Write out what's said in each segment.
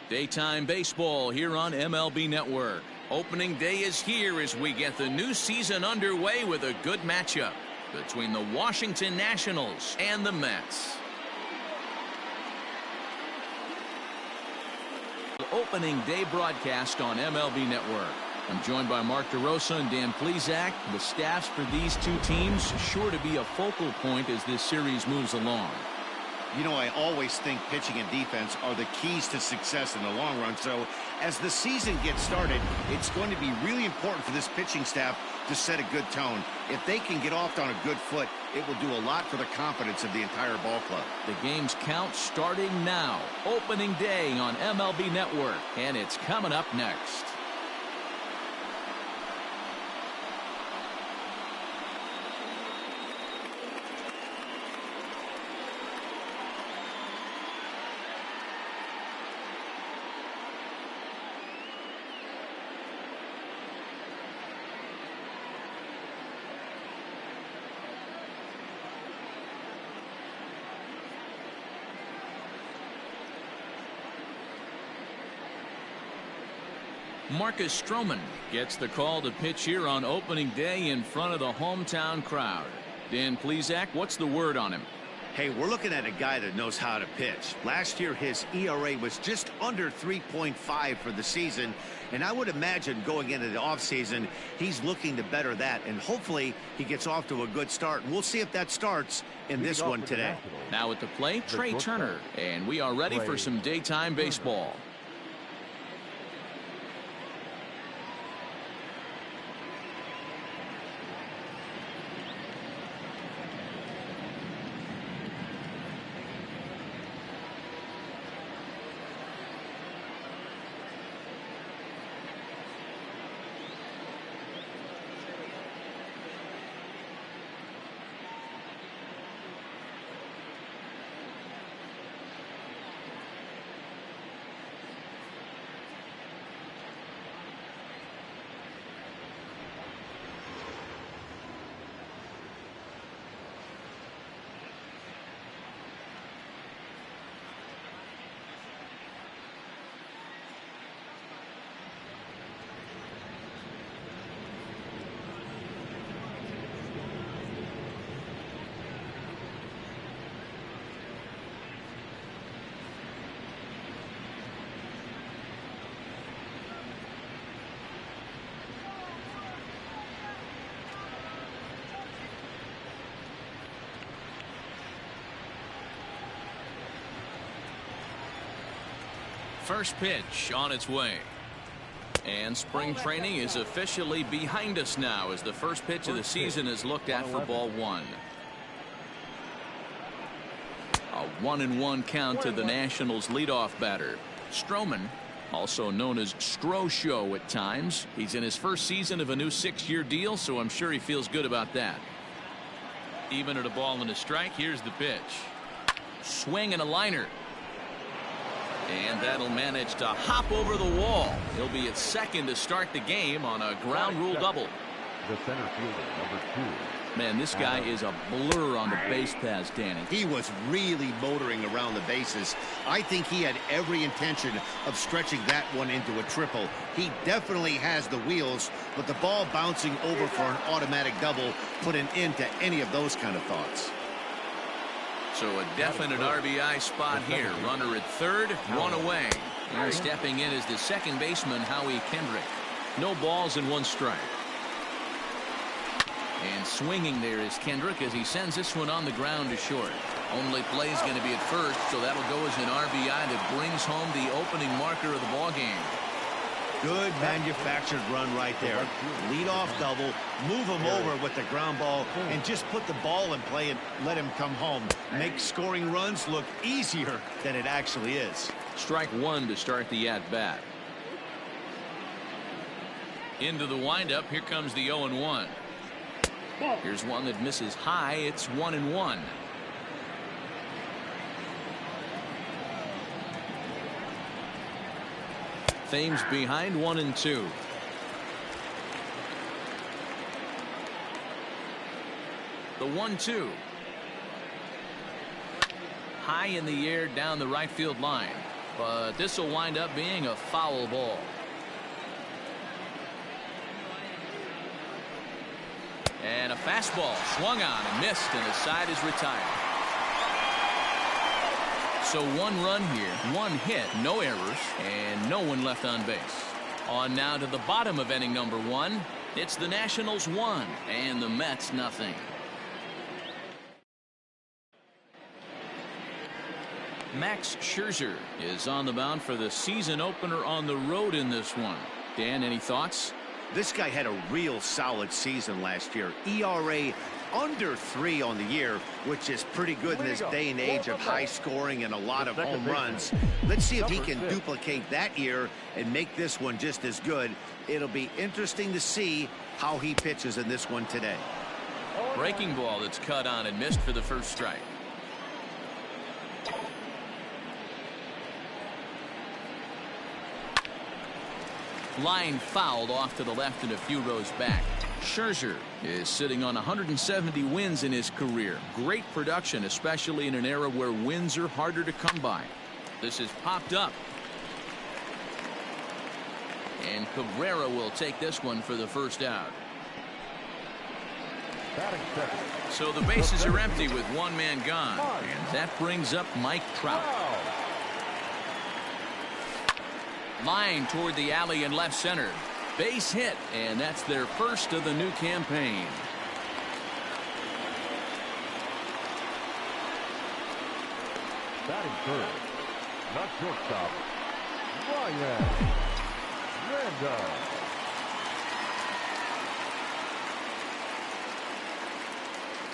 Daytime baseball here on MLB Network. Opening day is here as we get the new season underway with a good matchup between the Washington Nationals and the Mets. Opening day broadcast on MLB Network. I'm joined by Mark DeRosa and Dan Plesac. The staffs for these two teams sure to be a focal point as this series moves along. You know, I always think pitching and defense are the keys to success in the long run. So as the season gets started, it's going to be really important for this pitching staff to set a good tone. If they can get off on a good foot, it will do a lot for the confidence of the entire ball club. The game's count starting now. Opening day on MLB Network, and it's coming up next. Marcus Stroman gets the call to pitch here on opening day in front of the hometown crowd. Dan Plesac, what's the word on him? Hey, we're looking at a guy that knows how to pitch. Last year, his ERA was just under 3.5 for the season, and I would imagine going into the offseason, he's looking to better that, and hopefully he gets off to a good start. And we'll see if that starts in this one today. Now at the plate, Trey Turner, and we are ready for some daytime baseball. First pitch on its way. And spring training is officially behind us now as the first pitch of the season is looked at for ball one. A 1-1 count to the Nationals leadoff batter. Stroman, also known as Stro Show at times. He's in his first season of a new 6-year deal, so I'm sure he feels good about that. Even at a ball and a strike, here's the pitch. Swing and a liner. And that'll manage to hop over the wall. He'll be at second to start the game on a ground rule double. The center fielder, number 2. Man, this guy is a blur on the base paths, Danny. He was really motoring around the bases. I think he had every intention of stretching that one into a triple. He definitely has the wheels, but the ball bouncing over for an automatic double put an end to any of those kind of thoughts. So a definite RBI spot here. Runner at third, one away. And stepping in is the second baseman, Howie Kendrick. No balls and one strike. And swinging there is Kendrick as he sends this one on the ground to short. Only play is going to be at first, so that'll go as an RBI that brings home the opening marker of the ball game. Good manufactured run right there. Lead off double, move him over with the ground ball, and just put the ball in play and let him come home. Make scoring runs look easier than it actually is. Strike one to start the at-bat. Into the windup, here comes the 0-1. Here's one that misses high. It's 1-1. Thames behind 1-2. The 1-2. High in the air down the right field line. but this will wind up being a foul ball. And a fastball swung on and missed, and the side is retired. So 1 run here, 1 hit, no errors, and no one left on base. On now to the bottom of inning number 1. It's the Nationals 1 and the Mets nothing. Max Scherzer is on the mound for the season opener on the road in this one. Dan, any thoughts? This guy had a real solid season last year. ERA under 3 on the year, which is pretty good in this day and age of high scoring and a lot of home runs. Let's see if he can duplicate that year and make this one just as good. It'll be interesting to see how he pitches in this one today. Breaking ball that's cut on and missed for the first strike. Line fouled off to the left and a few rows back. Scherzer is sitting on 170 wins in his career. Great production, especially in an era where wins are harder to come by. This is popped up. And Cabrera will take this one for the first out. So the bases are empty with 1 man gone. And that brings up Mike Trout. Line toward the alley in left center. Base hit, and that's their first of the new campaign. Batting third, not shortstop, Ryan Random.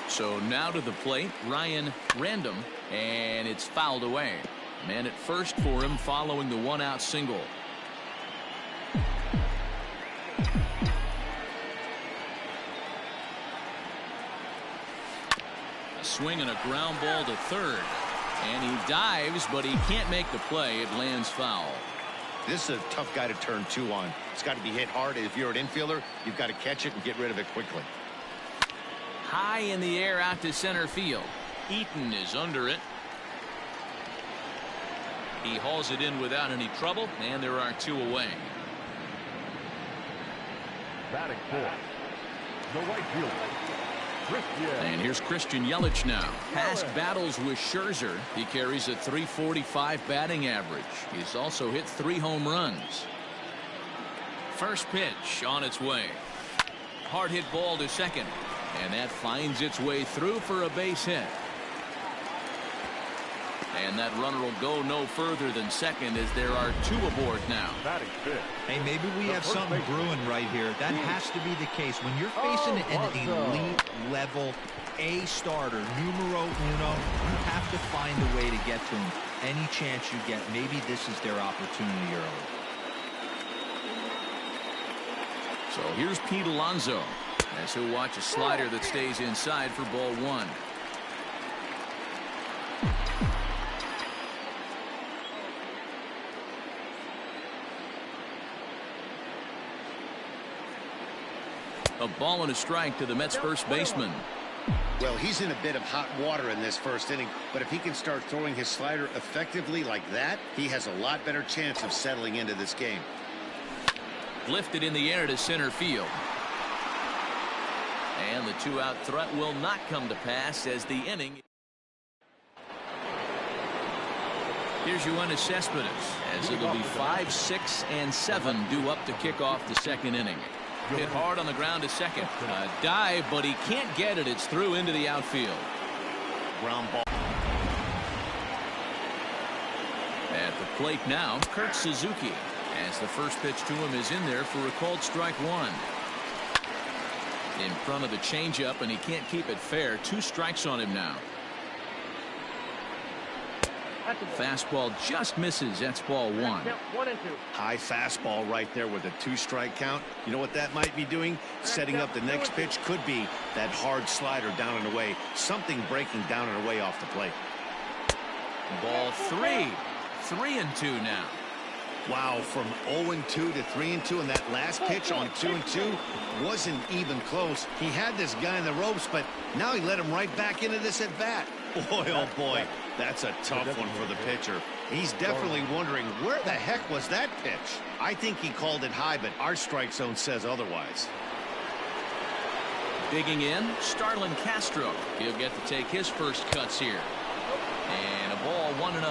So now to the plate, Ryan Random, and it's fouled away. Man at first for him following the 1-out single. A swing and a ground ball to third. And he dives, but he can't make the play. It lands foul. This is a tough guy to turn 2 on. It's got to be hit hard. If you're an infielder, you've got to catch it and get rid of it quickly. High in the air out to center field. Eaton is under it. He hauls it in without any trouble, and there are 2 away. Batting fourth, the right fielder, Christian. And here's Christian Yelich now. Past battles with Scherzer, he carries a .345 batting average. He's also hit 3 home runs. First pitch on its way. Hard hit ball to second, and that finds its way through for a base hit. And that runner will go no further than second as there are 2 aboard now. Hey, maybe we have something brewing right here. That has to be the case. When you're facing an elite level A starter, numero uno, you have to find a way to get to him. Any chance you get, maybe this is their opportunity early. So here's Pete Alonso as he'll watch a slider that stays inside for ball 1. A ball and a strike to the Mets first baseman. Well, he's in a bit of hot water in this first inning, but if he can start throwing his slider effectively like that, he has a lot better chance of settling into this game. Lifted in the air to center field. And the 2-out threat will not come to pass as the inning. Here's Yoenis Cespedes as it'll be 5, 6, and 7 due up to kick off the second inning. Hit hard on the ground to second. A dive, but he can't get it. It's through into the outfield. Ground ball. At the plate now, Kurt Suzuki, as the first pitch to him is in there for a called strike 1. In front of the changeup, and he can't keep it fair. 2 strikes on him now. Fastball just misses. That's ball 1. 1 and 2. High fastball right there with a 2-strike count. You know what that might be doing? Setting up the next pitch. Could be that hard slider down and away. Something breaking down and away off the plate. Ball 3. 3 and 2 now. Wow, from 0-2 to 3-2, and that last pitch on 2-2 wasn't even close. He had this guy in the ropes, but now he let him right back into this at bat. Boy, oh boy, that's a tough one for the pitcher. He's definitely wondering, where the heck was that pitch? I think he called it high, but our strike zone says otherwise. Digging in, Starlin Castro. He'll get to take his first cuts here. And a ball 1-0.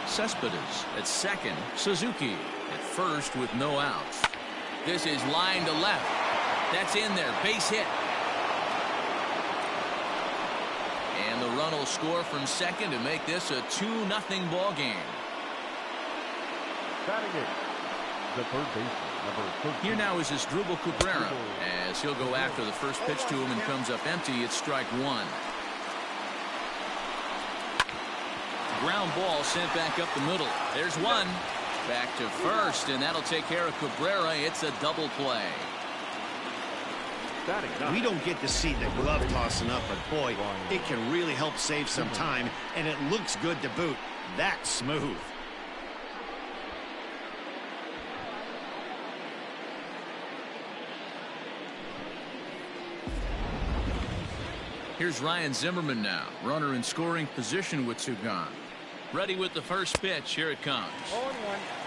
Cespedes at second. Suzuki at first with no outs. This is line to left. That's in there. Base hit. And the run will score from second to make this a 2-0 ball game. Batting it, the third baseman, number 13. Here now is Asdrubal Cabrera as he'll go after the first pitch to him and comes up empty. It's strike one. Ground ball sent back up the middle. There's one. Back to first, and that'll take care of Cabrera. It's a double play. We don't get to see the glove tossing up, but boy, it can really help save some time, and it looks good to boot. That's smooth. Here's Ryan Zimmerman now. Runner in scoring position with two gone. Ready with the first pitch. Here it comes. 0-1.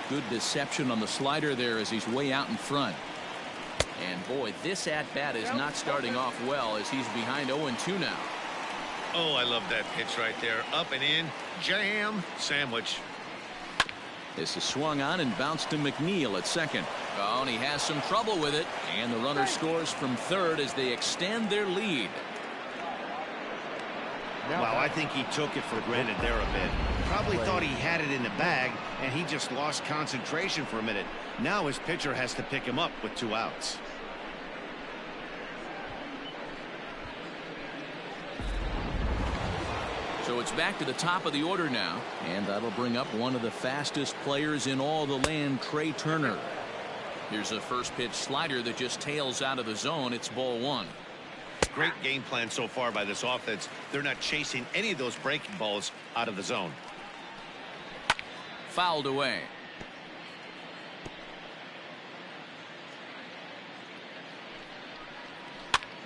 Good deception on the slider there as he's way out in front. And boy, this at-bat is not starting off well as he's behind 0-2 now. Oh, I love that pitch right there. Up and in. Jam. Sandwich. This is swung on and bounced to McNeil at second. Oh, and he has some trouble with it. And the runner scores from third as they extend their lead. Wow, I think he took it for granted there a bit. Probably thought he had it in the bag, and he just lost concentration for a minute. Now his pitcher has to pick him up with 2 outs. So it's back to the top of the order now, and that'll bring up one of the fastest players in all the land, Trey Turner. Here's a first pitch slider that just tails out of the zone. It's ball one. Great game plan so far by this offense. They're not chasing any of those breaking balls out of the zone. Fouled away.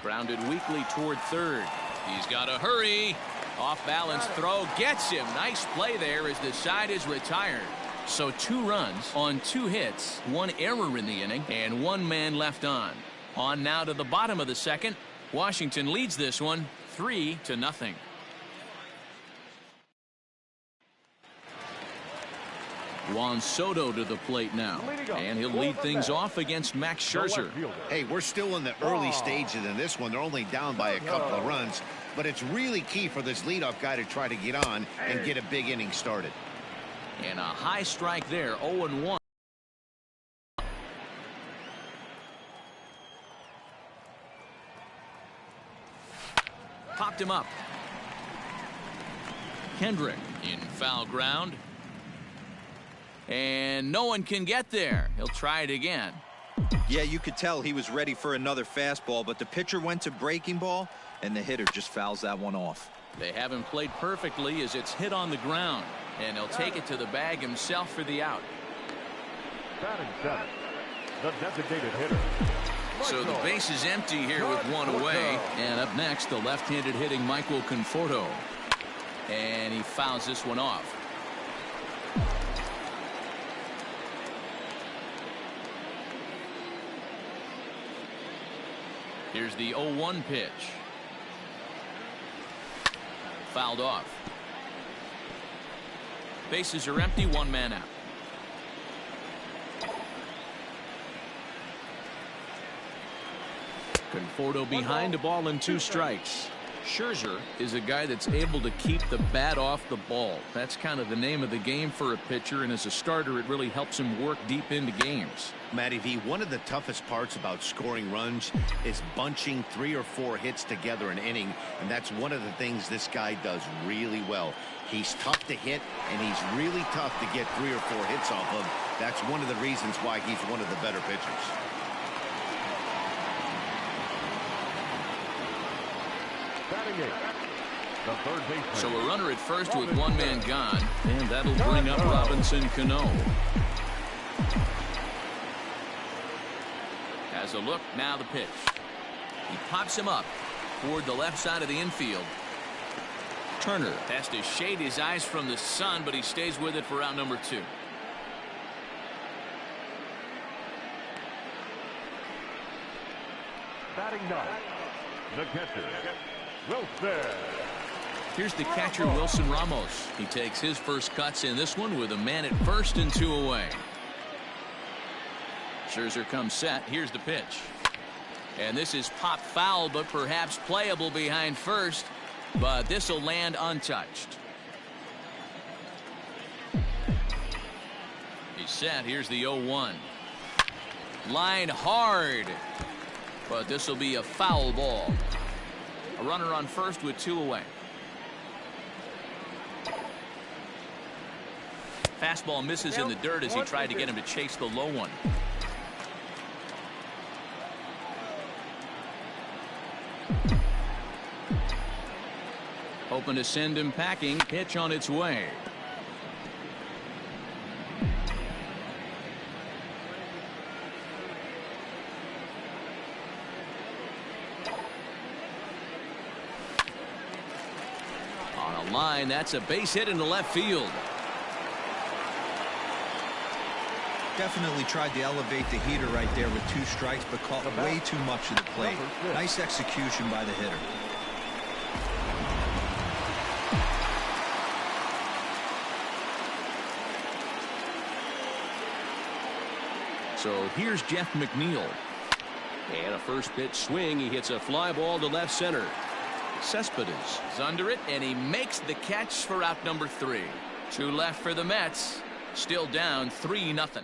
Grounded weakly toward third. He's got to hurry. Off balance throw gets him. Nice play there as the side is retired. So 2 runs on 2 hits, 1 error in the inning, and 1 man left on. On now to the bottom of the second. Washington leads this one 3-0. Juan Soto to the plate now, and he'll lead things off against Max Scherzer. Hey, we're still in the early stages in this one. They're only down by a couple of runs, but it's really key for this leadoff guy to try to get on and get a big inning started. And a high strike there, 0-1. Popped him up. Kendrick in foul ground. And no one can get there. He'll try it again. Yeah, you could tell he was ready for another fastball, but the pitcher went to breaking ball, and the hitter just fouls that one off. They haven't played perfectly as it's hit on the ground. And he'll take it to the bag himself for the out. Batting seventh, the designated hitter. So the base is empty here with 1 away. And up next, the left-handed hitting Michael Conforto. And he fouls this one off. Here's the 0-1 pitch. Fouled off. Bases are empty, 1 man out. Conforto behind, a ball and 2 strikes. Scherzer is a guy that's able to keep the bat off the ball. That's kind of the name of the game for a pitcher, and as a starter, it really helps him work deep into games. Matty V, one of the toughest parts about scoring runs is bunching 3 or 4 hits together an inning, and that's one of the things this guy does really well. He's tough to hit, and he's really tough to get 3 or 4 hits off of. That's one of the reasons why he's one of the better pitchers. So a runner at first with 1 man gone, and that'll bring up Robinson Cano. Has a look, now the pitch. He pops him up toward the left side of the infield. Turner has to shade his eyes from the sun, but he stays with it for out number 2. Batting 9, the catcher, Wilson. Here's the catcher, Wilson Ramos. He takes his first cuts in this one with a man at first and 2 away. Scherzer comes set. Here's the pitch. And this is pop foul, but perhaps playable behind first. But this will land untouched. He's set. Here's the 0-1. Line hard. But this will be a foul ball. A runner on first with 2 away. Fastball misses in the dirt as he tried to get him to chase the low one. Hoping to send him packing. Pitch on its way. On a line, that's a base hit into left field. Definitely tried to elevate the heater right there with 2 strikes, but caught way too much of the plate. Nice execution by the hitter. So here's Jeff McNeil. And a first pitch swing. He hits a fly ball to left center. Cespedes is under it, and he makes the catch for out number 3. 2 left for the Mets. Still down 3-0.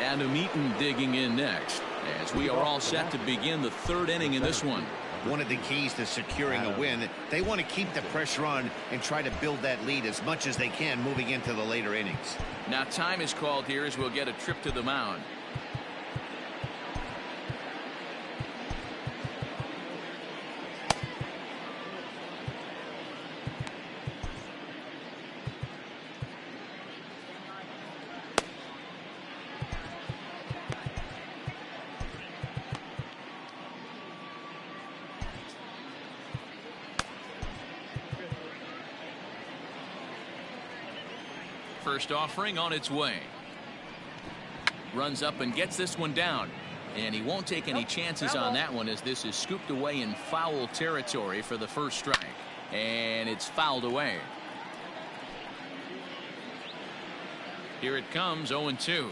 Adam Eaton digging in next as we are all set to begin the 3rd inning in this one. One of the keys to securing a win, they want to keep the pressure on and try to build that lead as much as they can moving into the later innings. Now time is called here as we'll get a trip to the mound. First offering on its way. Runs up and gets this one down. And he won't take any chances on that one as this is scooped away in foul territory for the first strike. And it's fouled away. Here it comes, 0-2.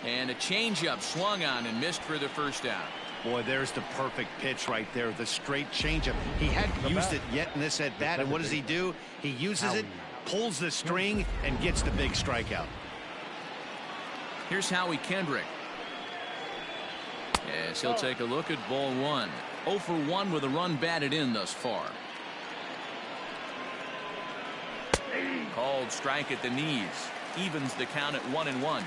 And a changeup swung on and missed for the first out. Boy, there's the perfect pitch right there. The straight changeup. He hadn't used it yet in this at bat. And what does he do? He uses it, pulls the string, and gets the big strikeout. Here's Howie Kendrick. As he'll take a look at ball 1. 0 for 1 with a run batted in thus far. Called strike at the knees. Evens the count at 1-1.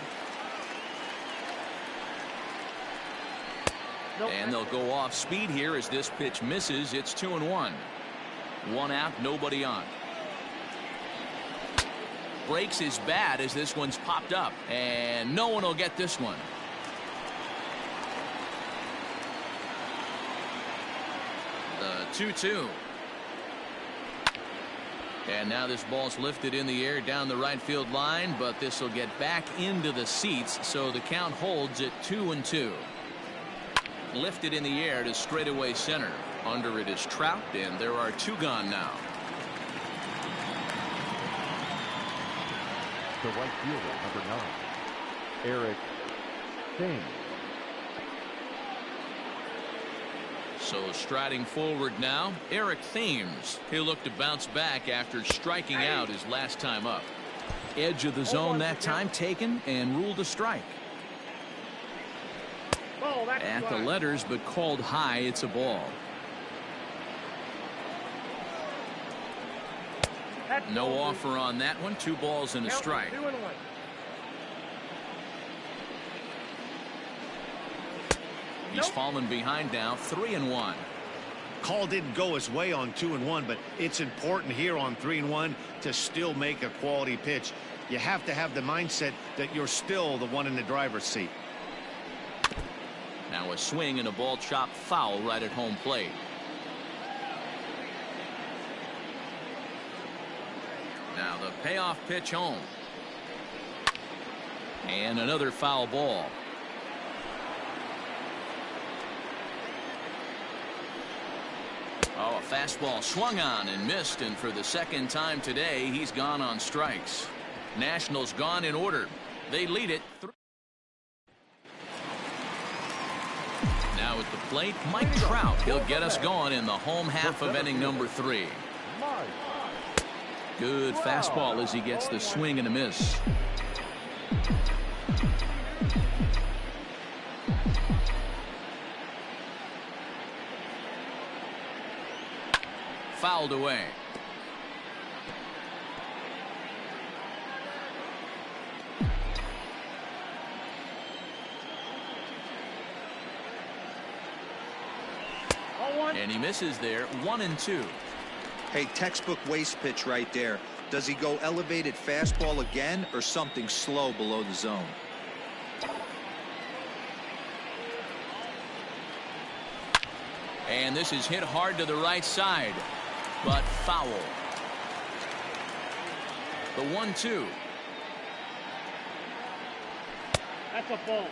And they'll go off speed here as this pitch misses. It's 2-1. 1 out, nobody on. Breaks his bat as this one's popped up, and no one will get this one. The 2-2. And now this ball's lifted in the air down the right field line, but this will get back into the seats, so the count holds at 2-2. Lifted in the air to straightaway center. Under it is Trout, and there are 2 gone now. The right fielder, number 9, Eric Thames. So striding forward now, Eric Thames. He'll look to bounce back after striking out his last time up. Edge of the zone that time taken and ruled a strike. At the letters, but called high. It's a ball. No offer on that one. 2 balls and a strike. He's fallen behind now. 3-1. Call didn't go his way on 2-1, but it's important here on 3-1 to still make a quality pitch. You have to have the mindset that you're still the one in the driver's seat. Now a swing and a ball chopped foul right at home plate. payoff pitch home. And another foul ball. Oh, a fastball swung on and missed, and for the second time today he's gone on strikes. Nationals gone in order. They lead it. Now at the plate, Mike Trout. He'll get us going in the home half of inning number 3. Good fastball as he gets the swing and a miss. Fouled away. And he misses there. 1-2. Hey, textbook waste pitch right there. Does he go elevated fastball again or something slow below the zone? And this is hit hard to the right side, but foul. The 1-2. That's a ball.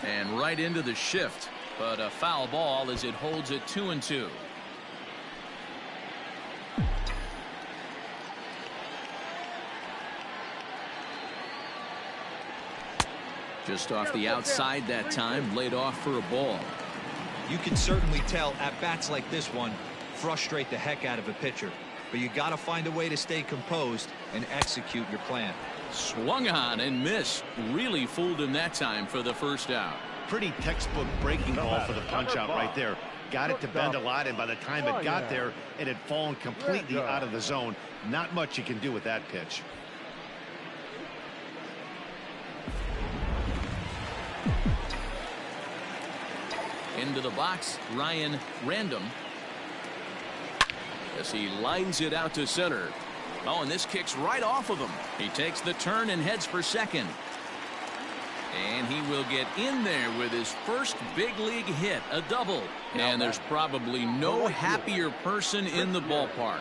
And right into the shift, but a foul ball as it holds it 2-2. Just off the outside that time, laid off for a ball. You can certainly tell at bats like this one frustrate the heck out of a pitcher, but you got to find a way to stay composed and execute your plan. Swung on and missed. Really fooled him that time for the first out. Pretty textbook breaking ball for the punch out right there. Got it to bend a lot, and by the time it got there, it had fallen completely out of the zone. Not much you can do with that pitch. Into the box, Ryan Random. As he lines it out to center. Oh, and this kicks right off of him. He takes the turn and heads for second. And he will get in there with his first big league hit, a double. And there's probably no happier person in the ballpark.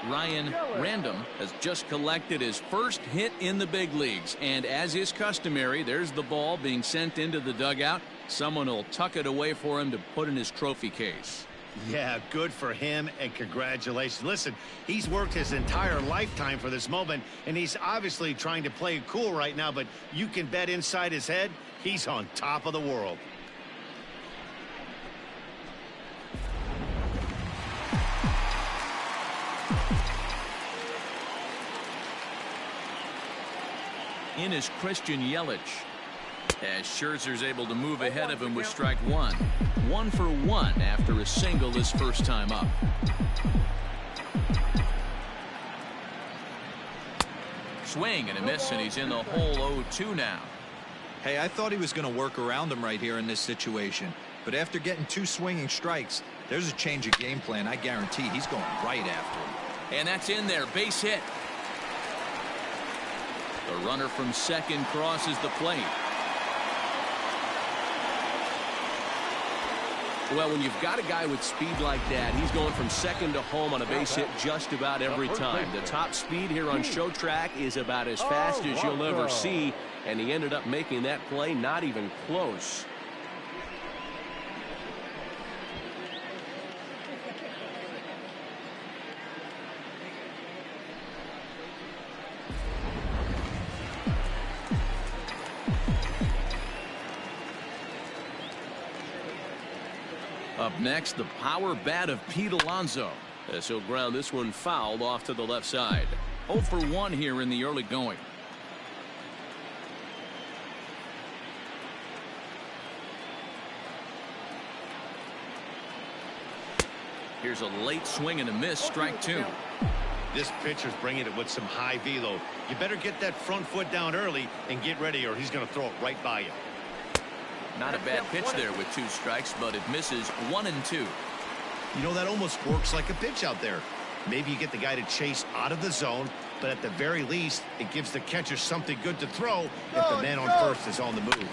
Ryan Random has just collected his first hit in the big leagues. And as is customary, there's the ball being sent into the dugout. Someone will tuck it away for him to put in his trophy case. Yeah, good for him, and congratulations. Listen, he's worked his entire lifetime for this moment, and he's obviously trying to play it cool right now, but you can bet inside his head, he's on top of the world. In is Christian Yelich. As Scherzer's able to move ahead of him with strike one. 1 for 1 after a single his first time up. Swing and a miss, and he's in the hole 0-2 now. Hey, I thought he was going to work around him right here in this situation. But after getting 2 swinging strikes, there's a change of game plan. I guarantee he's going right after him. And that's in there. Base hit. The runner from second crosses the plate. Well, when you've got a guy with speed like that, he's going from second to home on a base hit just about every time. The top speed here on Show Track is about as fast as you'll ever see, and he ended up making that play not even close. Up next, the power bat of Pete Alonso, as he'll ground this one foul off to the left side. 0 for 1 here in the early going. Here's a late swing and a miss, strike 2. This pitcher's bringing it with some high velo. You better get that front foot down early and get ready, or he's going to throw it right by you. Not a bad pitch there with 2 strikes, but it misses 1 and 2. You know, that almost works like a pitch out there. Maybe you get the guy to chase out of the zone, but at the very least, it gives the catcher something good to throw if the man on first is on the move.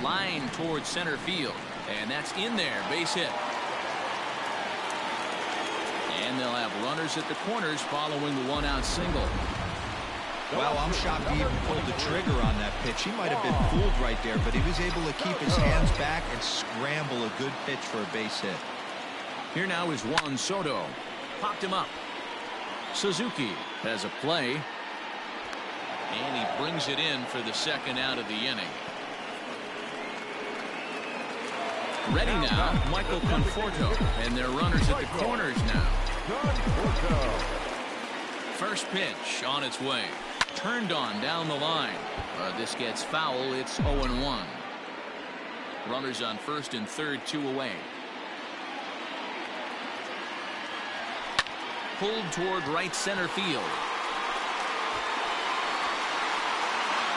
Line towards center field. And that's in there. Base hit. And they'll have runners at the corners following the one-out single. Well, I'm shocked he even pulled the trigger on that pitch. He might have been fooled right there, but he was able to keep his hands back and scramble a good pitch for a base hit. Here now is Juan Soto. Popped him up. Suzuki has a play. And he brings it in for the second out of the inning. Ready now, Michael Conforto. And their runners at the corners now. First pitch on its way. Turned on down the line. This gets foul. It's 0-1. Runners on first and third, 2 away. Pulled toward right center field.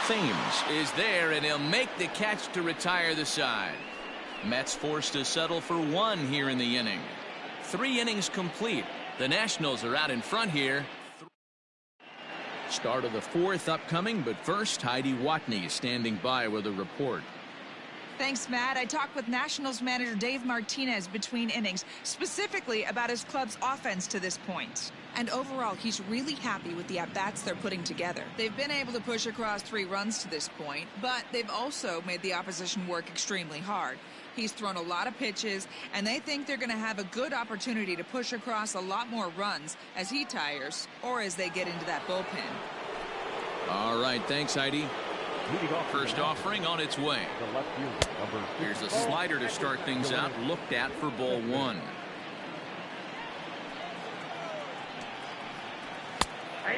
Thames is there, and he'll make the catch to retire the side. Mets forced to settle for 1 here in the inning. 3 innings complete. The Nationals are out in front here. Start of the 4th upcoming, but first, Heidi Watney standing by with a report. Thanks, Matt. I talked with Nationals manager Dave Martinez between innings, specifically about his club's offense to this point. And overall, he's really happy with the at-bats they're putting together. They've been able to push across 3 runs to this point, but they've also made the opposition work extremely hard. He's thrown a lot of pitches, and they think they're going to have a good opportunity to push across a lot more runs as he tires or as they get into that bullpen. All right, thanks, Heidi. First offering on its way. Here's a slider to start things out. Looked at for ball 1.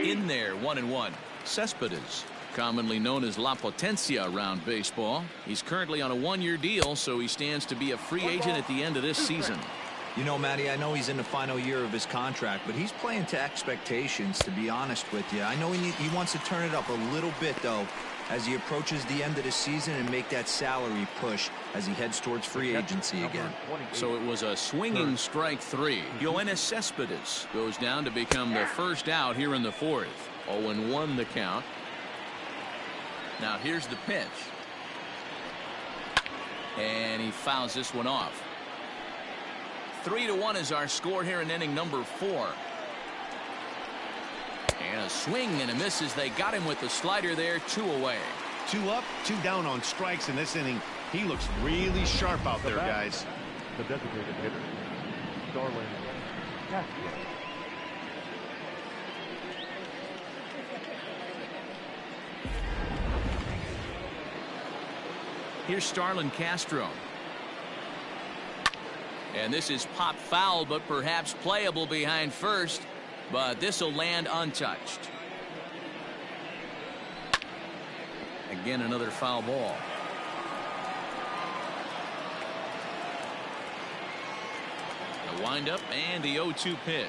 In there, 1-1. Cespedes, commonly known as La Potencia around baseball. He's currently on a 1-year deal, so he stands to be a free agent at the end of this season. You know, Matty, I know he's in the final year of his contract, but he's playing to expectations, to be honest with you. I know he wants to turn it up a little bit, though, as he approaches the end of the season and make that salary push as he heads towards free agency again. So it was a swinging strike 3. Yoenis Cespedes goes down to become the first out here in the 4th. 0-1 the count. Now here's the pitch. And he fouls this one off. 3-1 is our score here in inning number 4. And a swing and a miss as they got him with the slider there. 2 away. 2 up, 2 down on strikes in this inning. He looks really sharp out there, guys. The designated hitter, Starlin Castro. Here's Starlin Castro. And this is popped foul, but perhaps playable behind first. But this will land untouched. Again, another foul ball. The windup and the 0-2 pitch.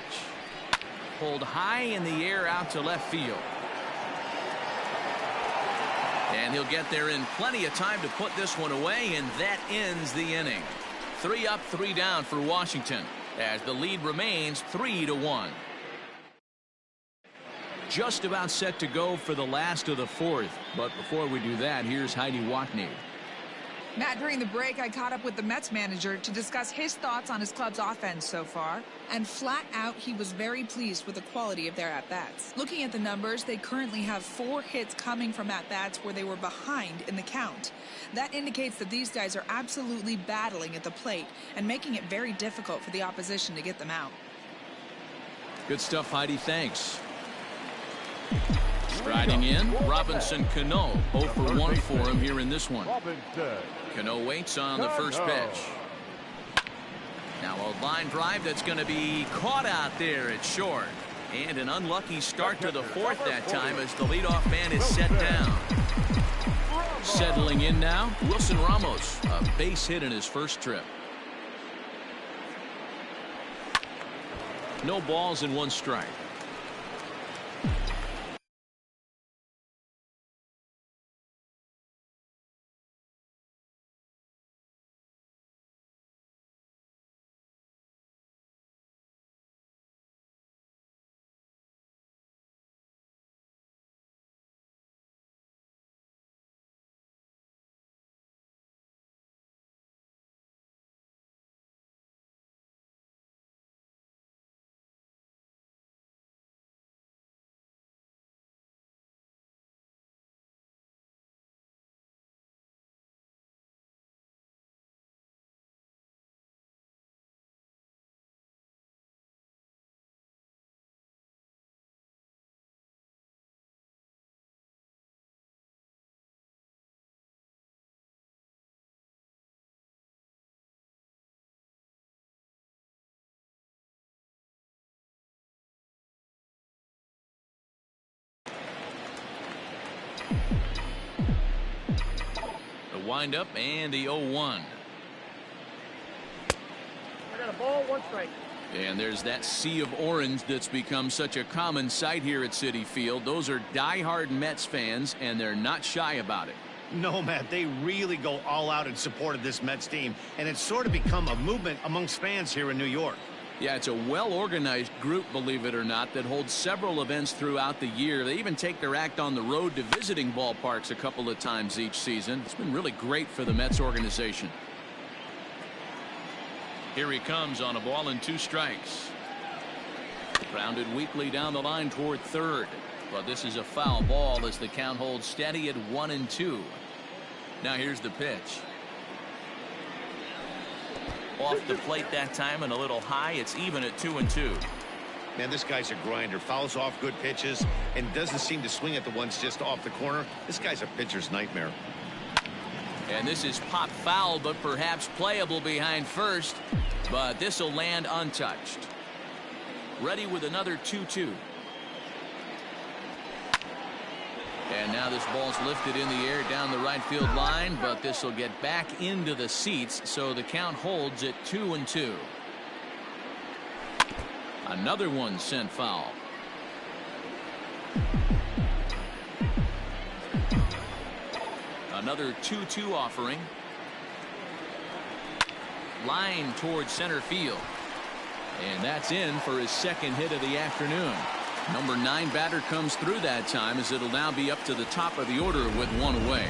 Pulled high in the air out to left field. And he'll get there in plenty of time to put this one away, and that ends the inning. 3 up, 3 down for Washington as the lead remains 3-1. Just about set to go for the last of the 4th. But before we do that, here's Heidi Watney. Matt, during the break, I caught up with the Mets manager to discuss his thoughts on his club's offense so far. And flat out, he was very pleased with the quality of their at-bats. Looking at the numbers, they currently have 4 hits coming from at-bats where they were behind in the count. That indicates that these guys are absolutely battling at the plate and making it very difficult for the opposition to get them out. Good stuff, Heidi. Thanks. Striding in, Robinson Cano. 0 for 1 for him here in this one. Cano waits on the first pitch. Now a line drive that's going to be caught out there at short. And an unlucky start to the 4th that time as the leadoff man is set down. Settling in now, Wilson Ramos. A base hit in his first trip. No balls and 1 strike. The windup and the 0-1. I got a ball, 1 strike. And there's that sea of orange that's become such a common sight here at Citi Field. Those are diehard Mets fans, and they're not shy about it. No, Matt, they really go all out in support of this Mets team, and it's sort of become a movement amongst fans here in New York. Yeah, it's a well-organized group, believe it or not, that holds several events throughout the year. They even take their act on the road to visiting ballparks a couple of times each season. It's been really great for the Mets organization. Here he comes on a ball and 2 strikes. Grounded weakly down the line toward third. But this is a foul ball as the count holds steady at 1-2. Now here's the pitch. Off the plate that time and a little high. It's even at 2-2. Man, this guy's a grinder. Fouls off good pitches and doesn't seem to swing at the ones just off the corner. This guy's a pitcher's nightmare. And this is pop foul, but perhaps playable behind first. But this will land untouched. Ready with another 2-2. And now this ball's lifted in the air down the right field line, but this will get back into the seats, so the count holds at 2-2. Another one sent foul. Another 2-2 offering. Line towards center field. And that's in for his second hit of the afternoon. Number 9 batter comes through that time, as it'll now be up to the top of the order with 1 away.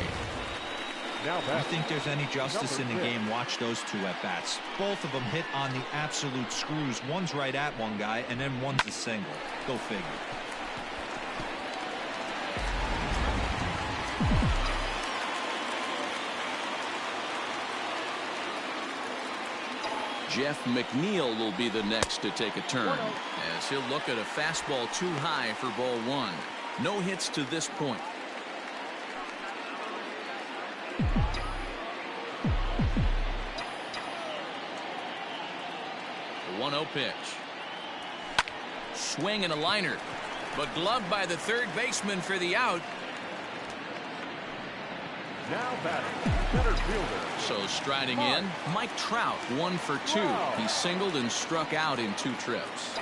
Now you think there's any justice in the game, watch those 2 at-bats. Both of them hit on the absolute screws. One's right at one guy, and then one's a single. Go figure. Jeff McNeil will be the next to take a turn, as he'll look at a fastball too high for ball 1. No hits to this point. The 1-0 pitch. Swing and a liner, but gloved by the third baseman for the out. Now batting, center fielder. So striding in, Mike Trout, 1 for 2. He singled and struck out in 2 trips.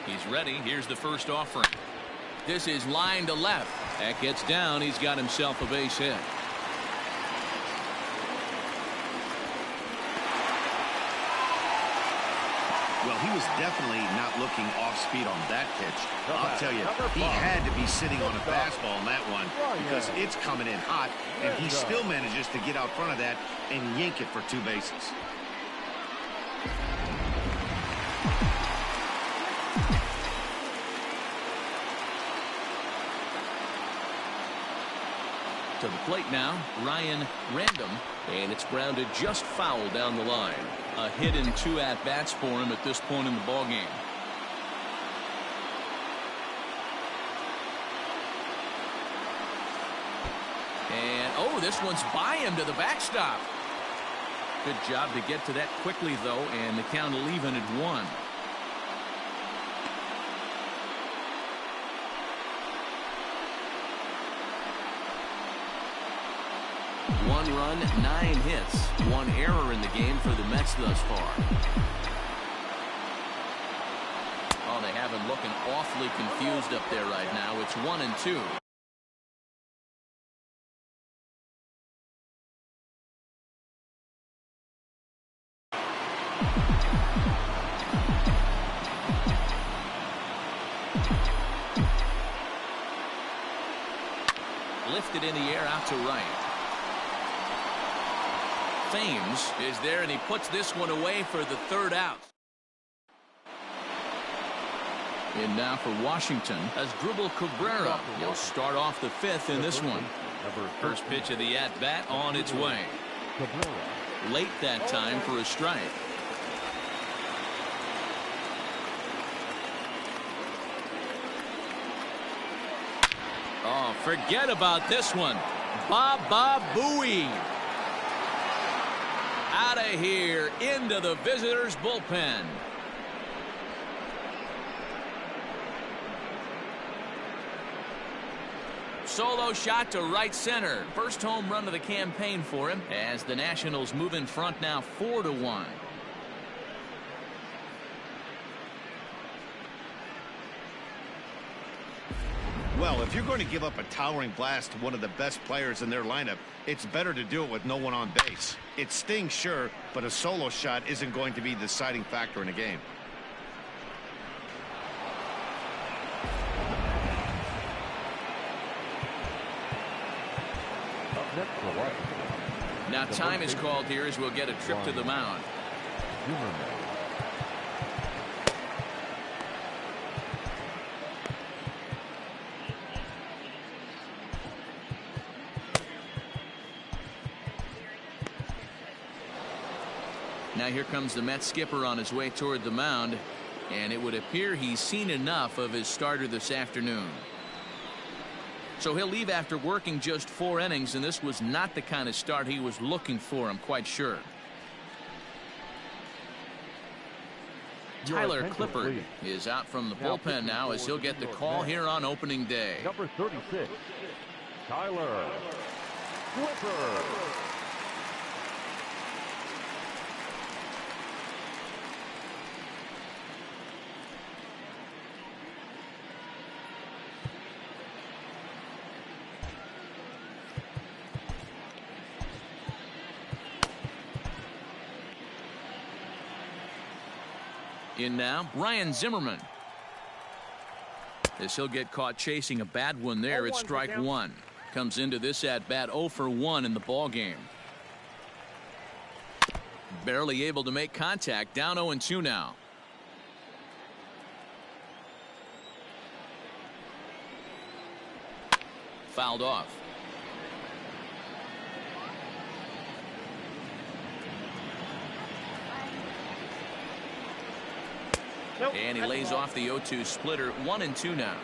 He's ready. Here's the first offering. This is line to left. That gets down. He's got himself a base hit. Well, he was definitely not looking off speed on that pitch. I'll tell you, he had to be sitting on a fastball on that one because it's coming in hot, and he still manages to get out front of that and yank it for 2 bases. To the plate now, Ryan Random, and it's grounded just foul down the line. A hit in 2 at-bats for him at this point in the ballgame. And, oh, this one's by him to the backstop. Good job to get to that quickly, though, and the count will even at 1. One run, 9 hits, 1 error in the game for the Mets thus far. Oh, they have him looking awfully confused up there right now. It's 1-2. Lifted in the air out to right. Thames is there, and he puts this one away for the 3rd out. And now for Washington as Dribble Cabrera. He'll start off the 5th in this one. First pitch of the at-bat on its way. Late that time for a strike. Oh, forget about this one. Baba Booey. Out of here into the visitors' bullpen. solo shot to right center. First home run of the campaign for him as the Nationals move in front now 4-1. Well, if you're going to give up a towering blast to one of the best players in their lineup, it's better to do it with no one on base. It stings, sure, but a solo shot isn't going to be the deciding factor in a game. Up next for White. Now time is called here as we'll get a trip to the mound. Now here comes the Mets skipper on his way toward the mound, and it would appear he's seen enough of his starter this afternoon. So he'll leave after working just 4 innings, and this was not the kind of start he was looking for, I'm quite sure. Tyler Clippard is out from the bullpen now as he'll get the call here on opening day. Number 36, Tyler Clippard. In now, Ryan Zimmerman. As he'll get caught chasing a bad one there, it's strike 1. Comes into this at bat 0 for 1 in the ball game. Barely able to make contact, down 0-2 now. Fouled off. And he lays off the 0-2 splitter. 1-2 now.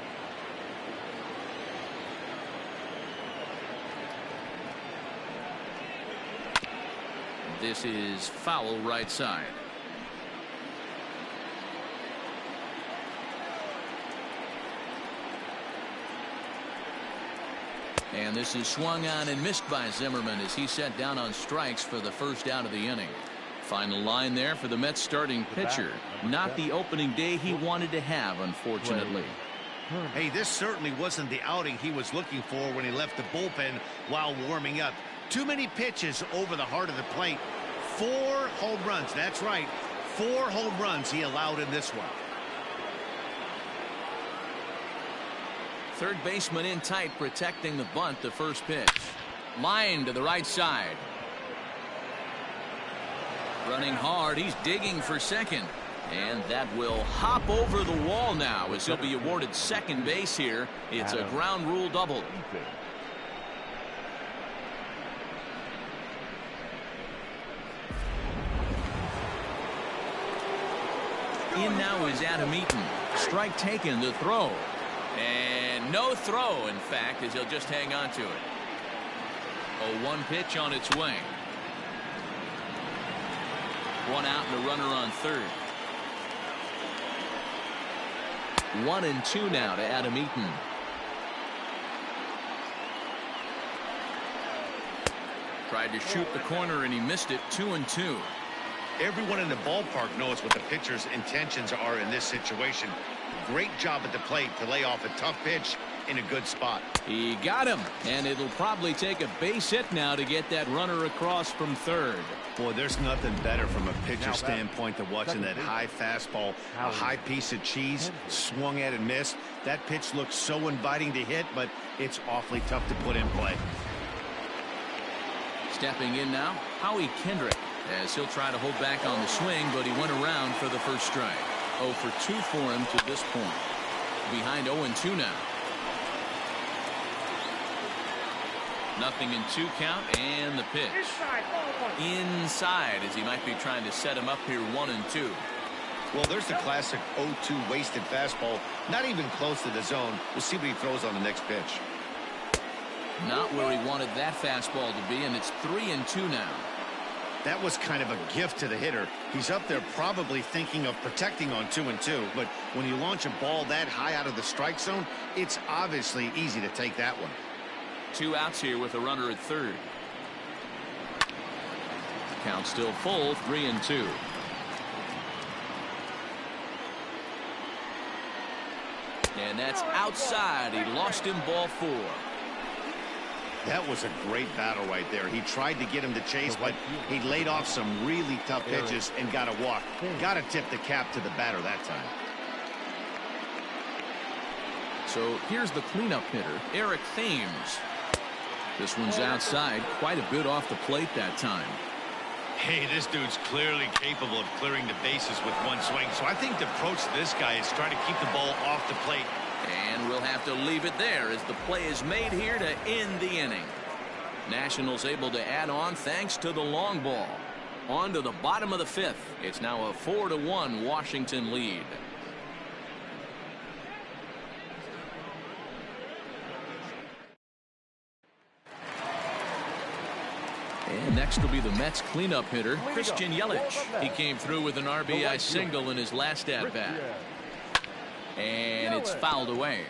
This is foul right side. And this is swung on and missed by Zimmerman as he set down on strikes for the first out of the inning. Final line there for the Mets starting pitcher. Not the opening day he wanted to have, unfortunately. Hey, this certainly wasn't the outing he was looking for when he left the bullpen while warming up. Too many pitches over the heart of the plate. 4 home runs. That's right. 4 home runs he allowed in this one. Third baseman in tight, protecting the bunt. The first pitch. Line to the right side. Running hard, he's digging for second, and that will hop over the wall now as he'll be awarded second base here. It's a ground rule double. In now is Adam Eaton. Strike taken, the throw, and no throw, in fact, as he'll just hang on to it. 0-1 pitch on its way. 1 out and a runner on third. 1-2 now to Adam Eaton. Tried to shoot the corner and he missed it. 2-2. Everyone in the ballpark knows what the pitcher's intentions are in this situation. Great job at the plate to lay off a tough pitch in a good spot. He got him, and it'll probably take a base hit now to get that runner across from third. Boy, there's nothing better from a pitcher standpoint than watching that high fastball, a high piece of cheese, swung at and missed. That pitch looks so inviting to hit, but it's awfully tough to put in play. Stepping in now, Howie Kendrick, as he'll try to hold back on the swing, but he went around for the first strike. 0 for 2 for him to this point. Behind 0-2 now. Nothing in 2 count, and the pitch. Inside, as he might be trying to set him up here. 1-2. Well, there's the classic 0-2 wasted fastball. Not even close to the zone. We'll see what he throws on the next pitch. Not where he wanted that fastball to be, and it's 3-2 now. That was kind of a gift to the hitter. He's up there probably thinking of protecting on 2-2, but when you launch a ball that high out of the strike zone, it's obviously easy to take that one. 2 outs here with a runner at third. Count still full, 3-2. And that's outside. He lost him, ball 4. That was a great battle right there. He tried to get him to chase, but he laid off some really tough pitches and got a walk. Got to tip the cap to the batter that time. So here's the cleanup hitter, Eric Thames. This one's outside, quite a bit off the plate that time. Hey, this dude's clearly capable of clearing the bases with one swing. So I think the approach to this guy is trying to keep the ball off the plate. And we'll have to leave it there as the play is made here to end the inning. Nationals able to add on thanks to the long ball. On to the bottom of the 5th. It's now a 4-1 Washington lead. And next will be the Mets cleanup hitter, Christian Yelich. He came through with an RBI single in his last at-bat. And it's fouled away.